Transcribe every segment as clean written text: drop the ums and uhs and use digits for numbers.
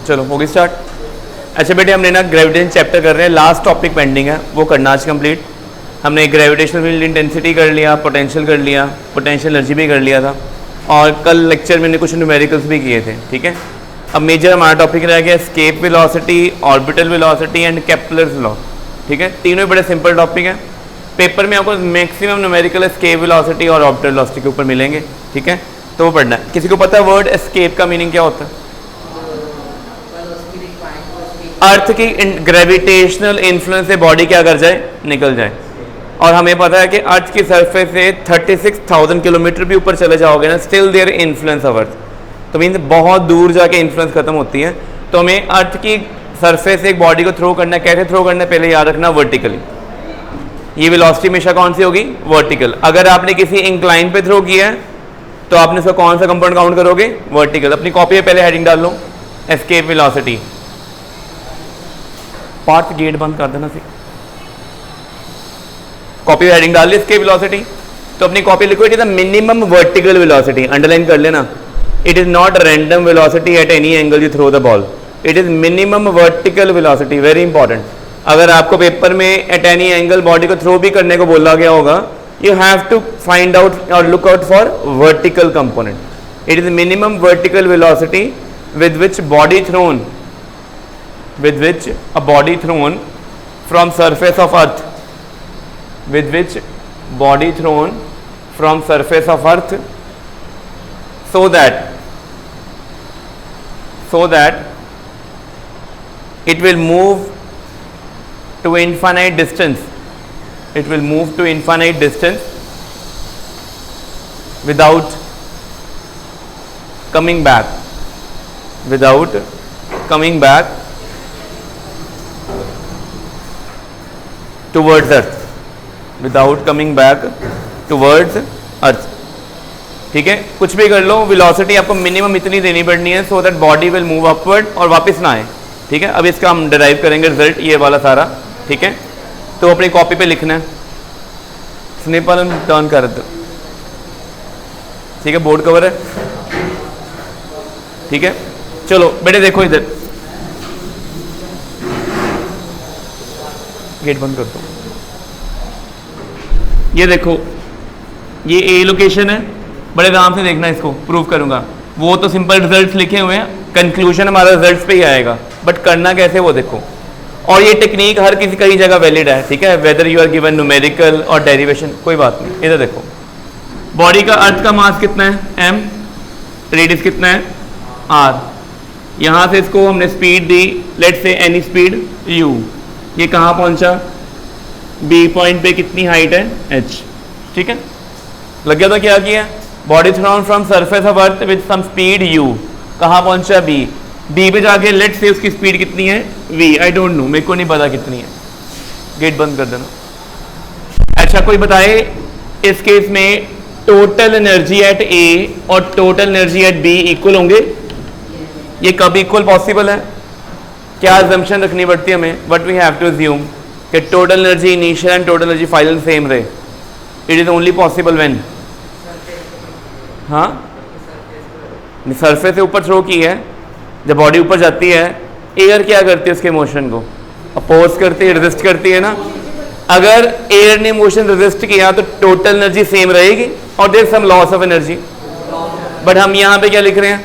चलो होगी स्टार्ट। अच्छा बेटे हमने ना ग्रेविटेशन चैप्टर कर रहे हैं, लास्ट टॉपिक पेंडिंग है, वो करना आज कंप्लीट। हमने ग्रेविटेशनल फील्ड इंटेंसिटी कर लिया, पोटेंशियल कर लिया, पोटेंशियल एनर्जी भी कर लिया था, और कल लेक्चर में हमने कुछ न्यूमेरिकल्स भी किए थे। ठीक है, अब मेजर हमारा टॉपिक रह गया escape velocity, orbital velocity and Kepler's law. ठीक है, तीनों ही बड़े सिंपल टॉपिक हैं। पेपर में आपको मैक्सिमम न्यूमेरिकल एस्केप वेलोसिटी और ऑर्बिटल वेलोसिटी के ऊपर मिलेंगे। ठीक है, तो वो पढ़ना है। किसी को पता है वर्ड एस्केप का मीनिंग क्या होता है? अर्थ की ग्रेविटेशनल इन्फ्लुएंस से बॉडी क्या कर जाए, निकल जाए। और हमें पता है कि अर्थ की सरफेस से 36,000 किलोमीटर भी ऊपर चले जाओगे ना, still their influence of earth. तो मीन बहुत दूर जाके इन्फ्लुएंस खत्म होती है। तो हमें अर्थ की सरफेस से एक बॉडी को थ्रो करना है, कैसे थ्रो करना है पहले याद रखना, वर्टिकली। ये वेलोसिटी हमेशा कौन सी होगी, वर्टिकल। अगर आपने किसी इंक्लाइन पे थ्रो किया है तो आपने इसका कौन सा कंपाउंड काउंट करोगे, वर्टिकल। अपनी कॉपी में पहले हेडिंग डाल लो, एस्केप वेलोसिटी। पार्ट गेट बंद कर देना, कॉपी में हेडिंग डाल ली एस्केप वेलोसिटी। तो अपनी कॉपी लिखो, it is the minimum vertical velocity, underline कर लेना। It is not random velocity at any angle you throw the ball, it is minimum vertical velocity, very important. अगर आपको paper में at any angle body को throw भी करने को बोला गया होगा, you have to find out or look out for vertical component. It is minimum vertical velocity with which a body thrown from surface of earth, so that it will move to infinite distance. It will move to infinite distance without coming back towards earth, ठीक है, कुछ भी कर लो, velocity आपको minimum इतनी देनी पड़नी है so that body will move upward और वापस ना आए। ठीक है, अब इसका हम डिराइव करेंगे रिजल्ट, ये वाला सारा। ठीक है, तो अपनी कॉपी पे लिखना है। स्निपल टर्न कर दो, ठीक है, बोर्ड कवर है। ठीक है, चलो बेटे देखो इधर, गेट बंद कर दो। ये देखो, ये ए लोकेशन है, बड़े आराम से देखना, इसको प्रूव करूंगा। वो तो सिंपल रिजल्ट्स लिखे हुए हैं, कंक्लूजन हमारा रिजल्ट्स पे ही आएगा, बट करना कैसे वो देखो। और ये टेक्निक हर किसी कई जगह वैलिड है। ठीक है, whether you are given numerical और डेरिवेशन, कोई बात नहीं। इधर देखो, बॉडी का अर्थ का मास कितना है, m, रेडियस कितना है, r। यहाँ से इसको हमने speed the, let's say any speed u। ये कहाँ पहुँचा, b पॉइंट पे कितनी हाइट है, h। ठीक है, लग गया तो क्या किया, body thrown from surface of earth with some speed u, कहाँ पहुँचा, b पे जाके लेट से उसकी स्पीड कितनी है, v। आई डोंट नो, मेरे को नहीं पता कितनी है। गेट बंद कर देना। अच्छा, कोई बताए इस केस में टोटल एनर्जी एट a और total energy at b equal होंगे? ये कब इक्वल पॉसिबल है? क्या अजम्पशन रखनी पड़ती है हमें, what we have to assume कि total energy initial and total energy final same रहे। It is only possible when, हाँ, सरफेस से ऊपर थ्रो की है, जब बॉडी ऊपर जाती है, एयर क्या करती है उसके मोशन को, अपोज करती है, रेजिस्ट करती है ना। अगर एयर ने मोशन रेजिस्ट किया तो टोटल एनर्जी सेम रहेगी और there some loss of energy. But हम यहाँ पे क्या लिख रहे हैं,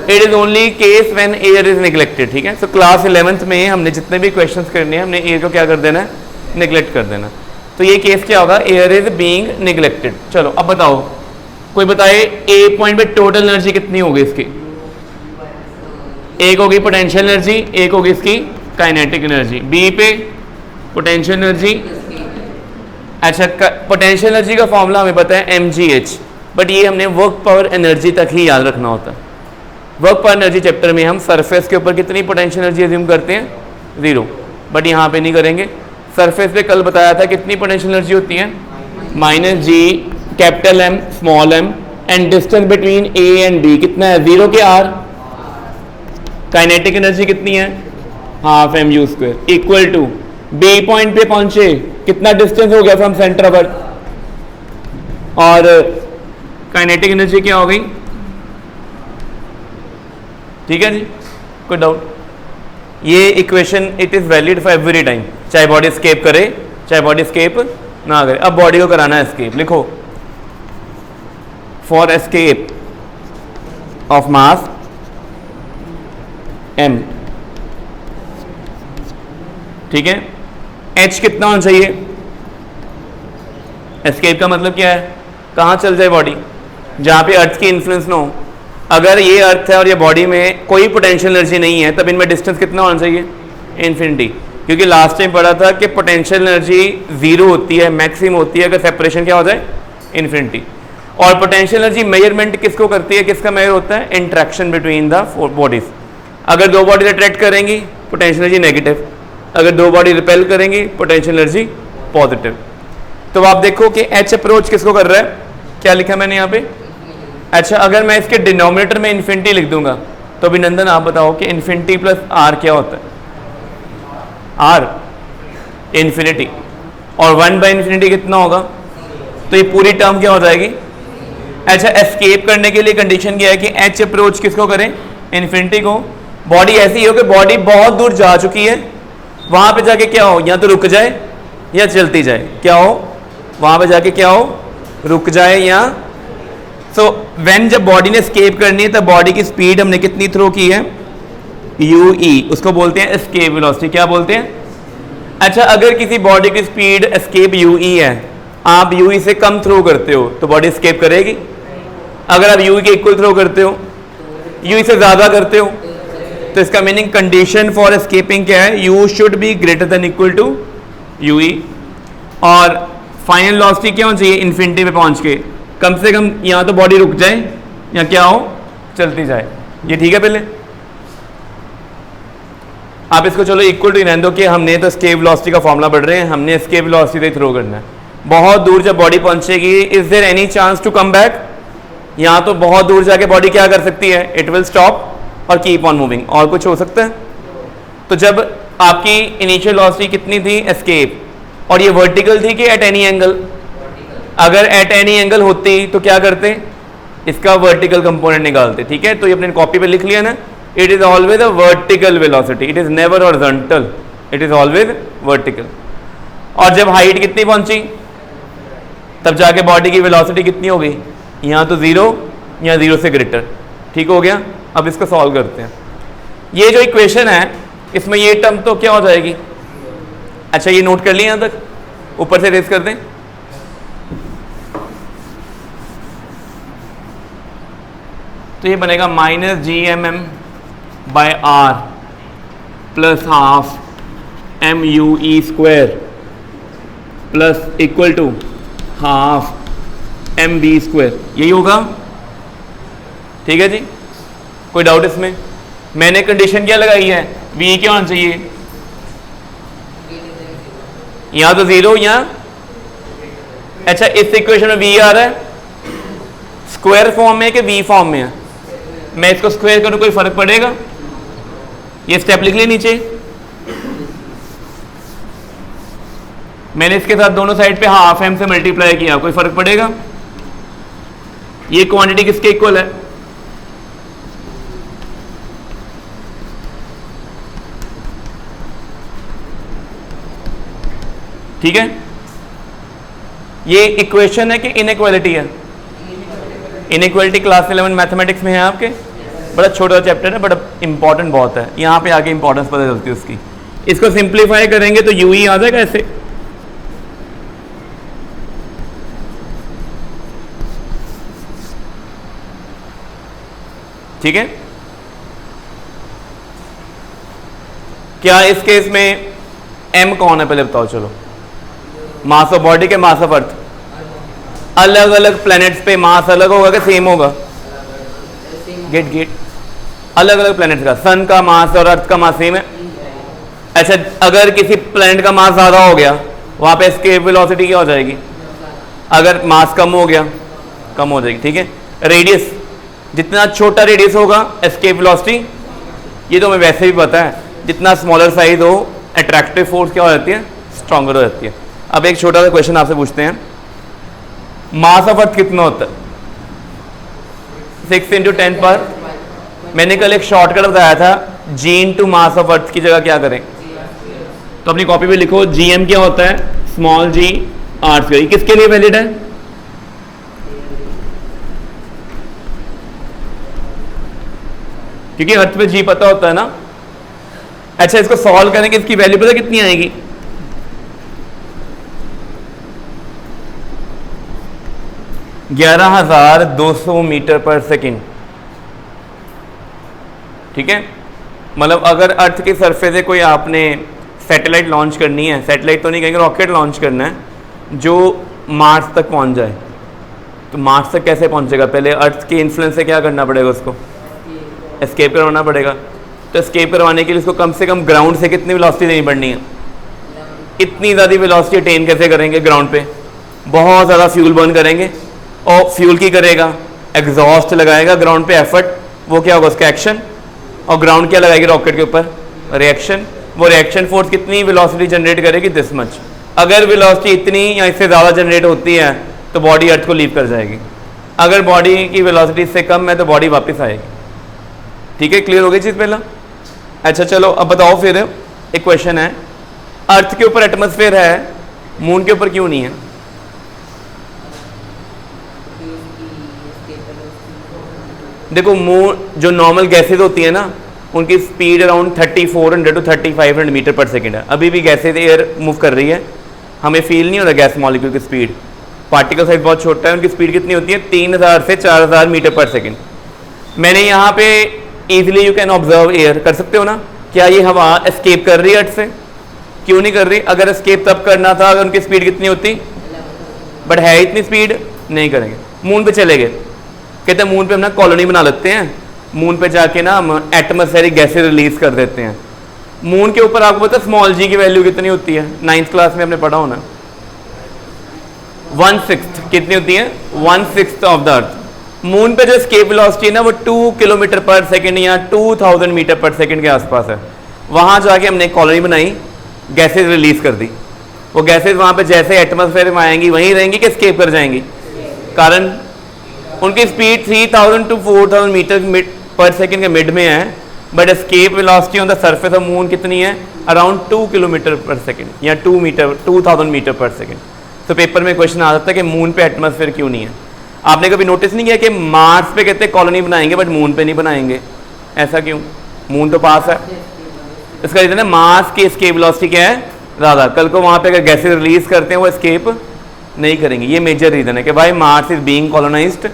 it is only case when air is neglected. ठीक है, सो क्लास 11th में हमने जितने भी क्वेश्चंस करने हैं, हमने एयर को क्या कर देना है, निगलेक्ट कर देना। तो ये केस क्या होगा, एयर इज बीइंग निगलेक्टेड। चलो अब बताओ, कोई बताए ए पॉइंट पे टोटल एनर्जी कितनी होगी इसकी? एक होगी पोटेंशियल एनर्जी, एक होगी इसकी काइनेटिक एनर्जी। बी पे पोटेंशियल एनर्जी, अच्छा पोटेंशियल एनर्जी का फॉर्मूला हमें पता है mgh, बट ये हमने वर्क पावर एनर्जी तक ही याद रखना होता है। वर्क पावर एनर्जी चैप्टर में हम सरफेस के ऊपर कितनी पोटेंशियल एनर्जी अज्यूम करते हैं, 0, बट यहाँ पे नहीं करेंगे। सरफेस पे कल बताया था कितनी पोटेंशियल एनर्जी होती है, -g capital M small m and distance between a and b कितना है, 0 के r। काइनेटिक एनर्जी कितनी है, half mu² equal to B point पे पहुंचे, कितना डिस्टेंस हो गया फ्रॉम सेंटर ऑफ अर्थ, और काइनेटिक एनर्जी क्या हो गई, ठीक है जी, कोई डाउट? ये equation it is valid for every time, चाहे बॉडी स्केप करे चाहे बॉडी स्केप ना करे। अब बॉडी को कराना है स्केप, लिखो for escape of mass m, ठीक है। h कितना होना चाहिए? एस्केप का मतलब क्या है? कहाँ चल जाए बॉडी? जहाँ पे अर्थ की इन्फ्लुएंस ना हो। अगर ये अर्थ है और ये बॉडी में कोई पोटेंशियल एनर्जी नहीं है, तब इनमें डिस्टेंस कितना होना चाहिए? इन्फिनिटी। क्योंकि लास्ट टाइम पढ़ा था कि पोटेंशियल एनर्जी जीरो होती है, मैक्सिमम होती है अगर सेपरेशन क्या हो जाए? इन्फिनिटी। और पोटेंशियल एनर्जी मेजरमेंट किसको करती है, किसका मेजर होता है? Interaction between the bodies. अगर दो बॉडीज अट्रैक्ट करेंगी पोटेंशियल एनर्जी नेगेटिव, अगर दो बॉडी रिपेल करेंगी पोटेंशियल एनर्जी पॉजिटिव। तो आप देखो कि एच अप्रोच किसको कर रहा है? क्या लिखा मैंने यहाँ पे? अच्छा, अगर मैं इसके डिनोमिनेटर में इन्फिनिटी लिख दूंगा तो अभिनंदन आप बताओ कि इन्फिनिटी प्लस आर क्या होता है? आर इन्फिनिटी, और 1/इन्फिनिटी कितना होगा? तो ये पूरी टर्म क्या हो जाएगी? अच्छा, एस्केप करने के लिए कंडीशन क्या है कि एच अप्रोच किसको करें? इन्फिनिटी को। बॉडी ऐसी हो कि बॉडी बहुत दूर जा चुकी है, वहां पे जाके क्या हो? या तो रुक जाए या चलती जाए। क्या हो? वहां पे जाके क्या हो? रुक जाए या व्हेन जब बॉडी ने एस्केप करनी है तब बॉडी की स्पीड हमने कितनी थ्रो की है? ue, उसको बोलते हैं एस्केप वेलोसिटी। क्या बोलते हैं? अच्छा, अगर किसी बॉडी की स्पीड एस्केप ue है, आप ue से कम थ्रो करते हो तो बॉडी एस्केप करेगी। अगर आप ue के इक्वल थ्रो करते हो, ue से ज़्यादा करते हो, तो इसका मीनिंग कंडीशन फॉर एस्केपिंग क्या है? u should be greater than equal to ue। और फाइनल वेलोसिटी क्या होनी चाहिए? इन्फिनिटी पे पहुंच के कम से कम या तो बॉडी रुक जाए या क्या हो? चलती जाए। ये ठीक है? पहले आप इसको चलो इक्वल टू रहने दो कि हमने तो एस्केप वेलोसिटी का फॉर्मूला पढ़ रहे हैं, हमने एस्केप वेलोसिटी से थ्रो करना है। बहुत दूर जब बॉडी पहुंचेगी, is there any chance to come back? यहाँ तो बहुत दूर जाके बॉडी क्या कर सकती है? इट विल स्टॉप और कीप ऑन मूविंग। और कुछ हो सकता है? तो जब आपकी इनिशियल वेलोसिटी कितनी थी? एस्केप, और ये वर्टिकल थी कि एट एनी एंगल? अगर एट एनी एंगल होती तो क्या करते? इसका वर्टिकल कंपोनेंट निकालते। ठीक है, तो ये अपने कॉपी पे लिख लिया ना, it is always a vertical velocity, it is never horizontal, it is always vertical. और जब हाइट कितनी पहुंची तब जाके बॉडी की वेलोसिटी कितनी हो गई? यहाँ तो जीरो, यहाँ जीरो से ग्रेटर। ठीक हो गया? अब इसको सॉल्व करते हैं। ये जो इक्वेशन है इसमें ये टर्म तो क्या हो जाएगी? अच्छा, ये नोट कर लिया यहाँ तक, ऊपर से रेस कर दें। तो ये बनेगा -GMM/r plus half MUE square plus equal to half MV square. यही होगा? ठीक है जी, कोई डाउट इसमें? मैंने कंडीशन क्या लगाई है? V क्या होना चाहिए? या तो जीरो या अच्छा, इस इक्वेशन में V आ रहा है स्क्वायर फॉर्म में कि V फॉर्म में है? मैं इसको स्क्वायर करूं, कोई फर्क पड़ेगा? ये स्टेप लिख ले नीचे। मैंने इसके साथ दोनों साइड पे हाफ m से मल्टीप्लाई किया, कोई फर्क पड़ेगा? ये क्वांटिटी किसके इक्वल है? ठीक है, ये इक्वेशन है कि इनइक्वालिटी है? इनइक्वालिटी क्लास 11 मैथमेटिक्स में है आपके, बड़ा छोटा चैप्टर है बट इंपॉर्टेंट बहुत है। यहाँ पे आगे इंपॉर्टेंस पता चलती है उसकी। इसको सिंप्लीफाई करेंगे तो ue आ जाएगा ऐसे। ठीक है, क्या इस केस में m कौन है? पहले बताओ। चलो, मास ऑफ बॉडी के मास ऑफ अर्थ। अलग अलग प्लैनेट्स पे मास अलग होगा कि सेम होगा? गेट अलग अलग प्लैनेट्स का सन का मास और अर्थ का मास सेम है। अच्छा, अगर किसी प्लैनेट का मास ज़्यादा हो गया वहाँ पे एस्केप वेलोसिटी क्या हो जाएगी? अगर मास कम हो गया, कम हो जाएगी। ठीक है, रेडियस, जितना छोटा रेडियस होगा एस्केप वेलोसिटी, ये तो हमें वैसे भी पता है, जितना स्मॉलर साइज हो अट्रैक्टिव फोर्स क्या हो जाती है? स्ट्रॉन्गर हो जाती है। अब एक छोटा सा क्वेश्चन आपसे पूछते हैं, मास ऑफ अर्थ कितना होता है? 6 × 10 पर। मैंने कल एक शॉर्टकट बताया था, जी इंटू मास ऑफ अर्थ की जगह क्या करें? तो अपनी कॉपी पे लिखो जीएम क्या होता है, स्मॉल जी आर स्क्वायर। किसके लिए वैलिड है? क्योंकि अर्थ पे जी पता होता है ना। अच्छा, इसको सॉल्व करेंगे, इसकी वैल्यू पता कितनी आएगी? 11,200 मीटर पर सेकेंड। ठीक है, मतलब अगर अर्थ के सरफेस से कोई आपने सैटेलाइट लॉन्च करनी है, सैटेलाइट तो नहीं कहेंगे, रॉकेट लॉन्च करना है जो मार्स तक पहुंच जाए, तो मार्स तक कैसे पहुंचेगा? पहले अर्थ के इन्फ्लुएंस से क्या करना पड़ेगा? उसको एस्केप करवाना पड़ेगा। तो एस्केप करवाने के लिए उसको कम से कम ग्राउंड से कितनी वेलोसिटी देनी पड़नी है? इतनी ज़्यादा वेलोसिटी अटेन कैसे करेंगे? ग्राउंड पे बहुत ज़्यादा फ्यूल बर्न करेंगे, और फ्यूल की करेगा, एग्जॉस्ट लगाएगा ग्राउंड पे, एफर्ट, वो क्या होगा? उसका एक्शन। और ग्राउंड क्या लगाएगी रॉकेट के ऊपर? रिएक्शन। वो रिएक्शन फोर्स कितनी वेलोसिटी जनरेट करेगी? This much. अगर वेलोसिटी इतनी या इससे ज़्यादा जनरेट होती है तो बॉडी अर्थ को लीव कर जाएगी। अगर बॉडी की वेलोसिटी इससे कम है तो बॉडी वापस आएगी। ठीक है, क्लियर हो गई चीज़ पहला? अच्छा चलो अब बताओ फिर, एक क्वेश्चन है, अर्थ के ऊपर एटमॉस्फेयर है, मून के ऊपर क्यों नहीं है? देखो, मून जो नॉर्मल गैसेज होती है ना, उनकी स्पीड अराउंड 3400 टू 3500 मीटर पर सेकेंड है। अभी भी गैसेज एयर मूव कर रही है, हमें फील नहीं हो रहा गैस मॉलिक्यूल की स्पीड। पार्टिकल साइज बहुत छोटा है, उनकी स्पीड कितनी होती है? 3000 से 4000 मीटर पर सेकेंड। मैंने यहाँ पे easily you can observe air कर सकते हो ना, क्या ये हवा एस्केप कर रही है अर्थ से? क्यों नहीं कर रही? अगर एस्केप तब करना था अगर उनकी स्पीड कितनी होती, बट है इतनी स्पीड नहीं करेंगे। मून पे चले गए, कहते हैं मून पे हम ना कॉलोनी बना लेते हैं, मून पे जाके ना हम एटमॉस्फेरिक गैसेज रिलीज कर देते हैं। मून के ऊपर आपको पता है स्मॉल जी की वैल्यू कितनी होती है? 9th क्लास में आपने पढ़ा होना, 1/6 कितनी होती है? 1/6 ऑफ द अर्थ। मून पे जो एस्केप वेलोसिटी है ना वो 2 किलोमीटर पर सेकेंड या 2000 मीटर पर सेकेंड के आसपास है। वहां जाके हमने कॉलोनी बनाई, गैसेज रिलीज कर दी। वो गैसेज वहां पे जैसे एटमॉस्फेयर में आएंगी वहीं रहेंगी कि एस्केप कर जाएंगी? कारण उनकी स्पीड 3000 टू 4000 मीटर पर सेकेंड के मिड में है, but escape velocity on the surface of moon कितनी है? अराउंड 2 किलोमीटर पर सेकेंड या 2000 मीटर पर सेकेंड। तो पेपर में क्वेश्चन आ जाता है कि मून पे एटमॉस्फेयर क्यों नहीं है? आपने कभी नोटिस नहीं किया कि मार्स पे कहते हैं कॉलोनी बनाएंगे बट मून पे नहीं बनाएंगे? ऐसा क्यों? मून तो पास है। इसका रीजन है मार्स की एस्केप वेलोसिटी क्या है? ज़्यादा। कल को वहाँ पे अगर गैसेज रिलीज करते हैं वो एस्केप नहीं करेंगे। ये मेजर रीजन है कि भाई Mars is being colonised,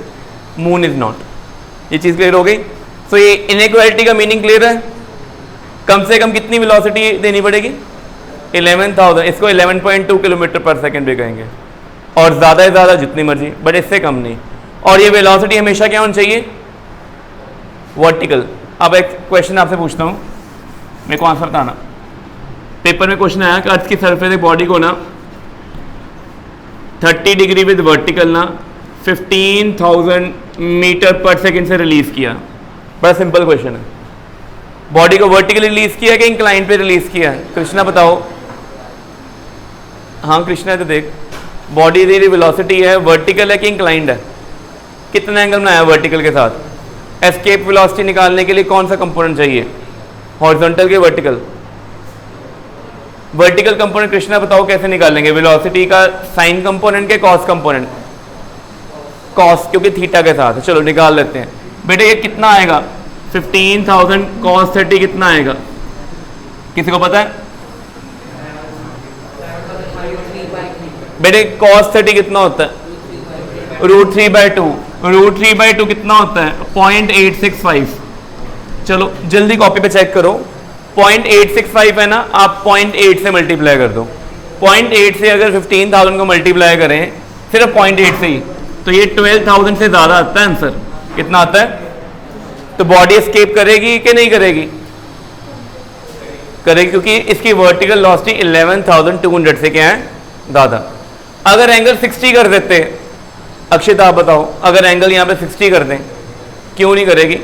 moon is not. ये चीज़ क्लियर हो गई? सो ये इनइक्वालिटी का मीनिंग क्लियर है? कम से कम कितनी वेलोसिटी देनी पड़ेगी? 11,000। इसको 11.2 किलोमीटर पर सेकेंड भी कहेंगे, और ज़्यादा से ज़्यादा जितनी मर्जी, बट इससे कम नहीं। और ये वेलोसिटी हमेशा क्या होनी चाहिए? वर्टिकल। अब एक क्वेश्चन आपसे पूछता हूँ, मेरे को आंसर बताना। पेपर में क्वेश्चन आया कि अर्थ की सरफेस बॉडी को ना 30 डिग्री विद वर्टिकल ना 15,000 मीटर पर सेकेंड से रिलीज किया। बड़ा सिंपल क्वेश्चन है। बॉडी को वर्टिकल रिलीज किया कि इंक्लाइन पे रिलीज किया? कृष्णा बताओ। हाँ कृष्णा, तो देख, बॉडी की वेलोसिटी है वर्टिकल है कि इंक्लाइंड है? कितना एंगल बनाया वर्टिकल के साथ? एस्केप वेलोसिटी निकालने के लिए कौन सा कंपोनेंट चाहिए? हॉरिजॉन्टल के वर्टिकल? वर्टिकल कंपोनेंट कृष्णा बताओ कैसे निकालेंगे? वेलोसिटी का साइन कंपोनेंट के कॉस कंपोनेंट? कॉस, क्योंकि थीटा के साथ है। चलो निकाल लेते हैं। बेटे ये कितना आएगा? 15,000 cos 30 कितना आएगा? किसी को पता है? बेटे cos 30 कितना होता है? √3/2। √3/2 कितना होता है? 0.865। चलो जल्दी कॉपी पे चेक करो। 0.865 है ना, आप 0.8 से मल्टीप्लाई कर दो। 0.8 से अगर 15,000 को मल्टीप्लाई करें सिर्फ 0.8 से ही, तो ये 12,000 से ज़्यादा आता है आंसर। कितना आता है? तो बॉडी एस्केप करेगी कि नहीं करेगी? करेगी, क्योंकि इसकी वर्टिकल वेलोसिटी 11,200 से क्या है? ज़्यादा। अगर एंगल 60 कर देते, अक्षित आप बताओ, अगर एंगल यहाँ पे 60 कर दें, क्यों नहीं करेगी?